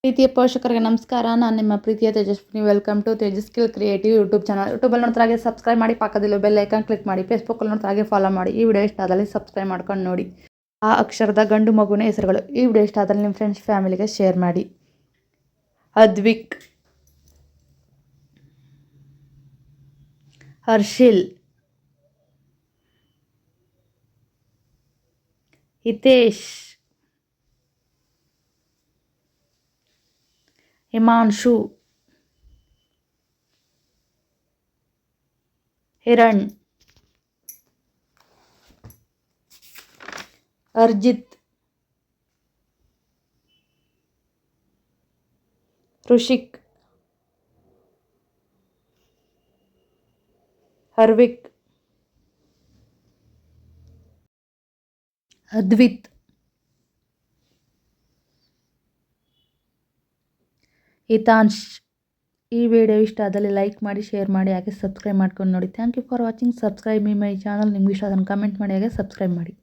ಪ್ರೀತಿಯ ಪೋಷಕರಿಗೆ ನಮಸ್ಕಾರ. ನಾನು ನಿಮ್ಮ ಪ್ರೀತಿಯ Tejaswini. Welcome to Tejaskill creative YouTube channel. ಯೂಟ್ಯೂಬಲ್ಲಿ ನೋಡ್ತಾ ಹಾಗೆ ಸಬ್ಸ್ಕ್ರೈಬ್ ಮಾಡಿ, ಪಕ್ಕದಲ್ಲಿ ಬೆಲ್ ಐಕಾನ್ ಕ್ಲಿಕ್ ಮಾಡಿ. ಫೇಸ್ಬುಕ್ಕಲ್ಲಿ ನೋಡ್ತಾ ಹಾಗೆ ಫಾಲೋ ಮಾಡಿ. ಈ ವಿಡಿಯೋ ಇಷ್ಟ ಆದಲ್ಲಿ ಸಬ್ಸ್ಕ್ರೈಬ್ ಮಾಡ್ಕೊಂಡು ನೋಡಿ. ಆ ಅಕ್ಷರದ ಗಂಡು ಮಗುವಿನ ಹೆಸರುಗಳು. ಈ ವಿಡಿಯೋ ಇಷ್ಟ ಆದಲ್ಲಿ ನಿಮ್ಮ ಫ್ರೆಂಡ್ಸ್ ಫ್ಯಾಮಿಲಿಗೆ ಶೇರ್ ಮಾಡಿ. ಅದ್ವಿಕ್, ಹರ್ಷಿಲ್, ಹಿತೇಶ್, ಹಿಮಾಂಶು, ಹಿರಣ್, ಅರ್ಜಿತ್, ಋಷಿಕ್, ಹರ್ವಿಕ್, ಅದ್ವಿತ್, ಹಿತಾಂಶ್. ಈ ವಿಡಿಯೋ ಇಷ್ಟ ಆದಲ್ಲಿ ಲೈಕ್ ಮಾಡಿ, ಶೇರ್ ಮಾಡಿ, ಹಾಗೆ ಸಬ್ಸ್ಕ್ರೈಬ್ ಮಾಡ್ಕೊಂಡು ನೋಡಿ. Thank you for watching. Subscribe my channel. ನಿಮ್ಗೆ ಇಷ್ಟ ಅದನ್ನು ಕಮೆಂಟ್ ಮಾಡಿ, ಹಾಗೆ ಸಬ್ಸ್ಕ್ರೈಬ್ ಮಾಡಿ.